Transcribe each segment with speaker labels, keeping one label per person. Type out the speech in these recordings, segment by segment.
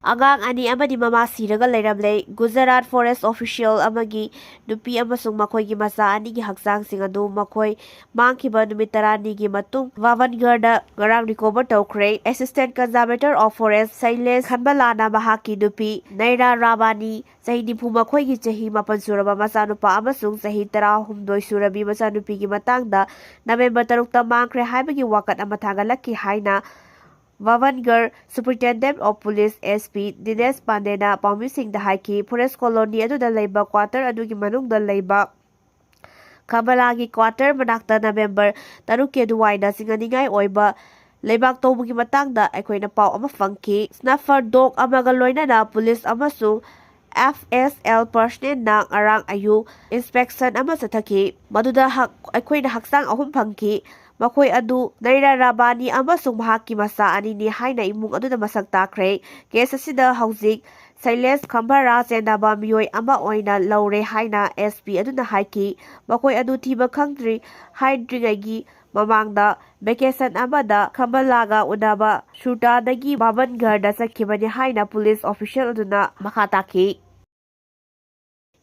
Speaker 1: Agang ani amadi mama siraga leiramle Gujarat Forest Official amagi nupi amasung makhoigi macha ani gi hakchang adu makhoi mangkhiba numit 10 gi matung Vavangarda garang recover tawkhre. Assistant Conservator of Forest Sailes Khanbalana mahaki nupi Naira Rabani sahi nifu makhoigi chahi 7 suraba macha nupa amasung sahi 13 surabi macha nupi gi matangda November 3 ta mangkhre haibagi wakat ama thagalakki haina Vavangar Superintendent of Police SP Dinesh Pandena paosingna Forest Colony aduda leiba quarter adugi manungda leiba Kabalagi quarter manakta November 3 duwaida singaningai oiba leibak tawbugi matangda aikoina pau ama fangki. Snuffer dog amaga loinana police amasung FSL personnel na arang ayu inspection ama sathaki maduda aikoina haksang ahum fangki. Makhoi adu Naira Rabani amasung mahaki macha anini haina imung aduda masak takre. Case asida hauzik Sailes Khambara chendaba miyoi ama oina laure haina SP aduna haiki. Makhoi adu thiba khangdri haidringagi mamangda vacation amada Khambalaga udaba shutadagi Vavangarda sakhibani haina police official aduna makha taki.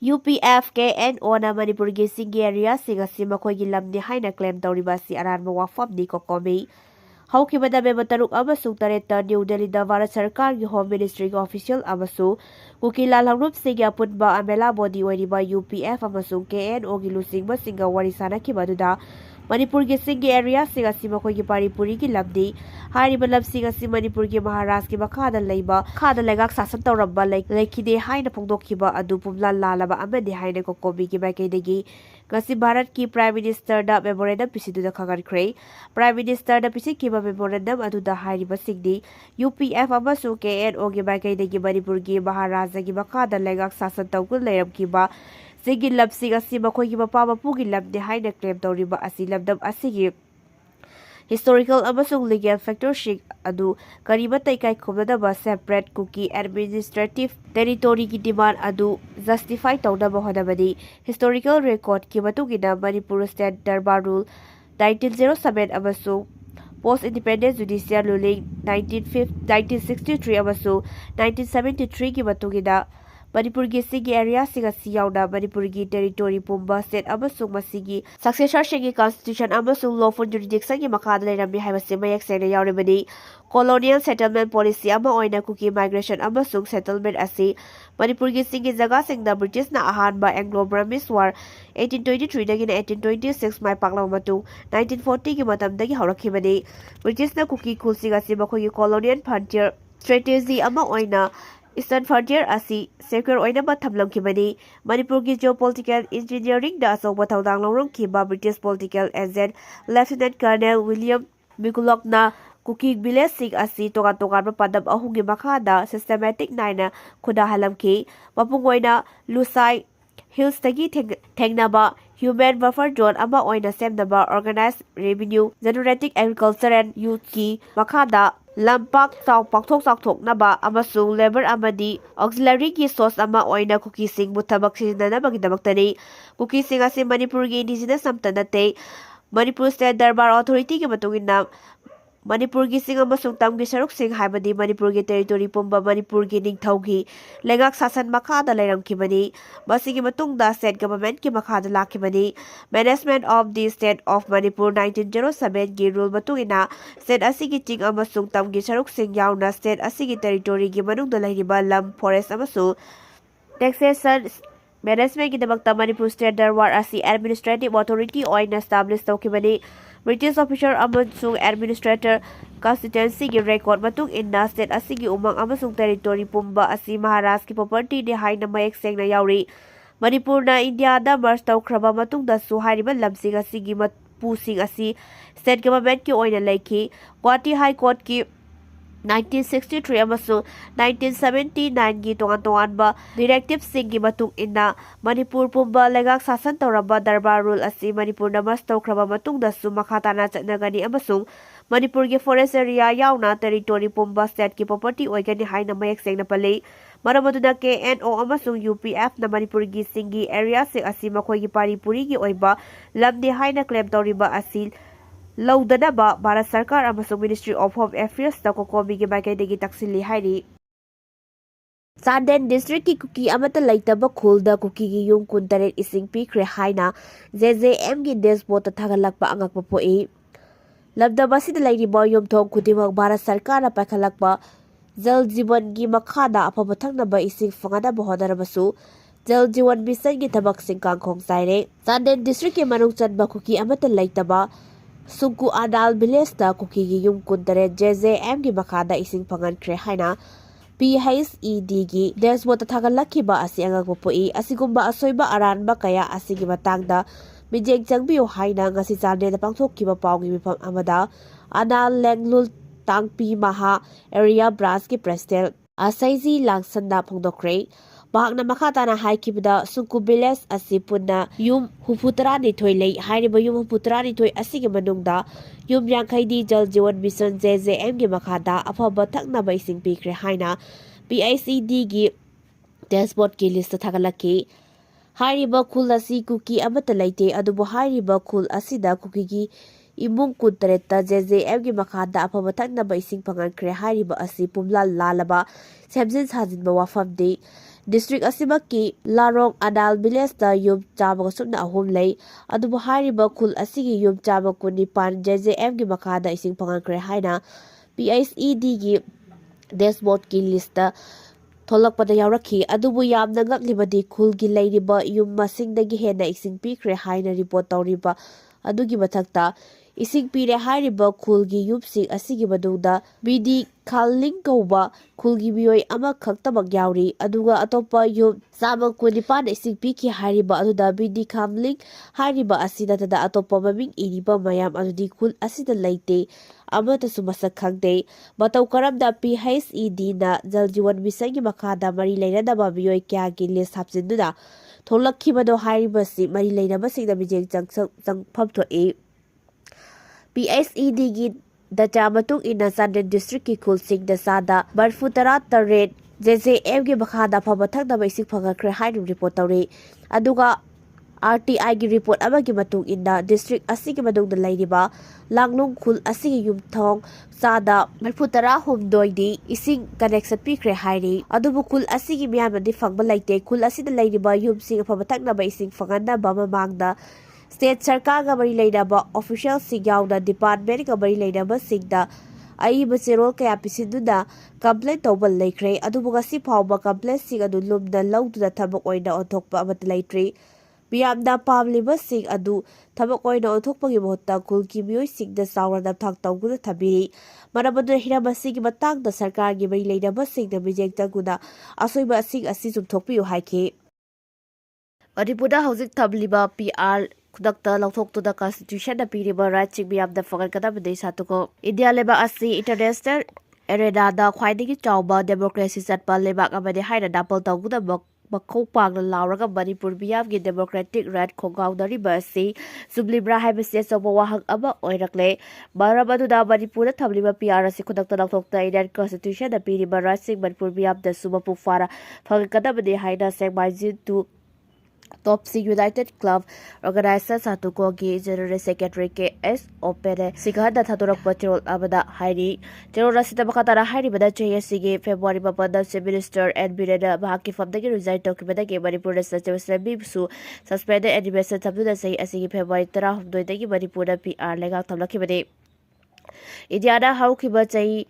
Speaker 1: UPF KNO na Manipur gi singi area singa sima khoigi lamni haina claim Touriba si Aranba Waphamni ko komi haukibada November 3 amasung 8 New Delhi da Bharat Sarkar gi Home Ministry gi official amasu Kuki lalhangrup singi apunba amela body oiriba UPF amasung KNO gi lusingba singa wari sanakibaduda Manipur gi singi area singa sima khoigi paripuri gi lamni hyriba lamsinga si Manipur gi Maharashtra gi makhada leiba khada legak sasan tawramba lekhide haina phongdokhiba adu pumla lalaba amadi haina ko kobi gi maikaidagi ngasi Bharat ki Prime Minister da memorandum pisiduda khagarkhre. Prime Minister da pisikhiba memorandum aduda hyriba singdi UPF amasu KNO gi maikaidagi Manipur gi Maharashtra gi makhada legak sasan tawkul leiramkiba sigi labsing asi makhoigi mapa mapugi labde haina claim Touriba asi labdam asigi historical amasung legal factorship adu karimatai kai khomnadaba separate Kuki administrative territory ki demand adu justify tawdaba hodabadi historical record ki matugina Manipur State Darbar Rule 1907 amasung Post Independent Judicial Ruling 1963 amasung 1973 ki matugina Manipur gi sigi area singa siyawna Manipur gi territory pumba state amasung masigi successor singi constitution amasung lawful jurisdiction gi makhada leiramni haibase mayak sena yawribani colonial settlement policy ama oina Kuki migration amasung settlement asi Manipur gi singi jaga singda British na ahanba Anglo-Burmese war 1823 dagi 1826 mai paklaw matu 1940 gi matamdagi hawrakhibani British na Kuki khulsinga si makhogi colonial frontier strategy ama oina Eastern Frontier asi secure oina ba thamlamkhibani Manipur gi geopolitical engineering da asoba thawdang lawrongkhiba British political agent Lieutenant Colonel William Mikulok na Kuki village sing asi tokan padam ahungi makhada systematic naina khuda halamki mapungoina Lusai Hills tagi thengnaba human buffer zone ama oina semnaba organized revenue generating agriculture and youth ki makhada lampak pakthok naba amasung labor amadi auxiliary ki source ama oina Kuki sing muthabak sinanabagidamaktani Kuki sing asi Manipur gi indigenous samtanate Manipur State Darbar Authority ki matungina Manipur gi sing amasung tamgi saruk sing haibadi Manipur gi territory pumba Manipur gi ningthaugi legak sasan makhada leiramkhibani masigi matungda state government ki makhada lakhibani management of the state of Manipur 1907 gi rule matungina state asigi ching amasung tamgi saruk sing yauna state asigi territory gi manungda leiriba lam forest amasung taxation management ki damakta Manipur State Darbar asi administrative authority oina establish tawkhibani British officer amasung administrator constituency gi record matung inna state asigi umang amasung territory pumba asi Maharashtra ki property de haina mayak sengna yauri Manipur na India da merge tawkhraba matung da su hairiba lamsing asigi pusing asi state government ki oina leikhi Guwahati High Court ki 1963 amasung 1979 gi tongan ba directive singi matung inna Manipur pumba legak sasan tawraba Darbar Rule asi Manipur na mas tawkhraba matung da su makhatana chatnagani amasung Manipur gi forest area yauna territory pumba state ki property oigani haina mayak sengna pale maramaduna KNO amasung UPF na Manipur gi singi area se asi makhoi gi paripuri gi oiba lamni haina claim Touriba asi Laudanaba Bharat Sarkar amasung Ministry of Home Affairs ta kokomi gi maikaidagi taksili hairi Sanden district ki Kuki Amata Leitaba Khulda Kuki gi yung kuntaret ising pikre haina JJM gi despot thagalakpa angakpa poi labdaba sida lairiba yomthong khudimak Bharat Sarkarna paikhalakpa Jal Jeevan gi makhada afaba thangnaba ising fangadaba honarabasu Jal Jeevan mission gi thabak singkang khong saire Sanden district ki manung chanba Kuki Amata Leitaba Sungku Adal village ta Kuki gi yung kuntaret JJM gi makhada ising fangankre haina PHED gi dashboard thagalakhiba asi angakpa poi asigumba asoiba Aranba kaya asigi matangda mijeng changbiyo haina ngasi chande pangthokkiba pawgi mifam amada Anal Lenglul Tangpi Maha area branch ki president Asaiji Langsanda phongdokre bahakna makhatana haikibda Sungku village asi punna yum huputrani thoilei hairiba yum huputrani thoi asigi manungda yum yangkhaidi Jal Jeevan mission JJM gi makhada afaba thaknaba ising pikre haina PICD gi dashboard ki list thagalaki hyriba khul asi Kuki amata leite adubu hyriba khul asida Kuki gi imung kuntareta JJM gi makhada afaba thaknaba ising pangankre hyriba asi pumla lalaba semjin sajinba Waphamni district asimaki Larong Adal village ta yum chama sumna ahum lei adubu hyriba khul asigi yum chama kunipan JJM gi makhada ising pangankre haina PICD gi dashboard ki lista tholakpada yaurakhi adubu yamna ngaklibadi khulgi leiriba yum masingdagi hena ising pikre haina report tawriba adugi mathakta ising pire hairiba khulgi yupsing asigi badungda bidi khalling kauba khulgi bioi ama khaktabak yauri aduga atopa yum samang kunipan ising piki hairiba aduda bidi khamling hairiba asida tada atopa maming iriba mayam adudi khul asida leite amata sumasak khangde batau karamda PHED na Jal Jeevan mission gi makhada mari leinadaba bioi kayagi list hapjinduna tholakkhibado hairibasi mari leinabasingda bijeng changpham thoi PHED gi data matung ina Sanden district ki khulsing da sada barfutara taret JJM gi makhada phaba thaknaba ising phangakre hainu report tawri aduga RTI gi report amagi matung ina district asigi madungda leiriba langlung khul asigi yumthong sada barfutara humdoi di ising connection pikre hairi adubu khul asigi miyamadi phangba leite khul asida leiriba yumsing phaba thaknaba ising phangana bama mangda State Sarkar ga bari leidaba official sigyauna department ga bari leidaba sigda aiba serol kaya pisiduna complaint tawbal leikre adubu gasi phawba complaint sig adu lumna lawduna thabak oina onthokpa amat leitre biyamda pamliba sig adu thabak oina onthokpa gi mohta kulki mioi sigda saurana thak tawguna thabiri marabadu hyriba sig matangda sarkar gi bari leidaba sigda bijek taguna asoiba sig asi sumthokpi haike Manipurda hauzik thabliba PR Khudakta lauthoktuda constitution da piriba right chik biyam da fagalkadabade satuko India leba asi international arena da khwaidagi chawba democracy chatpa lebak amade haina dapal tawguda makhou pangna lauraga Manipur biyam gi democratic right khongaudariba asi sublibra haibase sobo wahak aba oirakle marabaduda Manipur thabliba PR asi khudakta lauthokta Indian constitution da piriba right chik Manipur biyam da subapu fara fagalkadabade haina segmajin to Top C United Club Organizer Satuko gi General Secretary KS Opere Sigada Thadurak Patrol Abada Hairi General Rasita Bakatara Hairi Bada JSG February Bapada Minister and Bireda Bahaki from the resign Tokibada Manipur Sabi Su suspended and invested Tabuda say as February Tara of Doidagi Manipur PR Lega Tamlakibade Indiana Haukiba Chai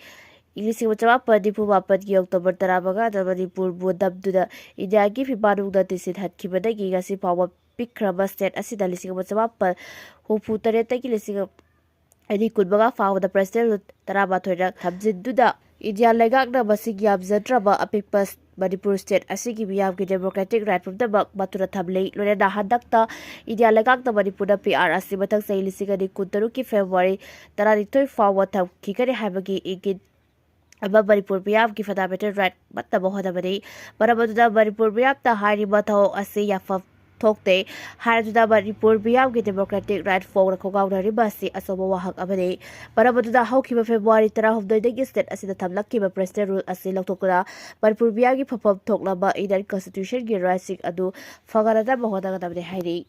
Speaker 1: English Wachapa Dipu Wapat Gi October Tarabaga da Manipur Budabduda Idiagi Fibaruda Tisit had Kibadagi Gasi Power Pikraba State Asida Lising Wachapa who put a retaki listing any Kulbaga found the president Tarabatoida Habziduda Idia Legagna Basigi Abzatraba a papers Manipur State Asigi Biavgi Democratic right from the Batura Table Lorena Hadakta Idia Legagna Manipura PR Asibatang Sai Lisigani Kuntaruki February Taranito forward Kikari Habagi Igid Above Manipur Biab give fundamental right but the Bohadabadi, but about the Manipur Biab the Haribato Asiya Tokte, Harada Manipur Biab democratic right for Kogauna Ribasi Asobawahak Abade, but about the Hoki of February Tara of the Degisted as the Tamlaki President rule Asila Tokura, Manipur Biagi Pop Toklaba in that constitution, Girasik Adu, Fagarada Bohada Hairi.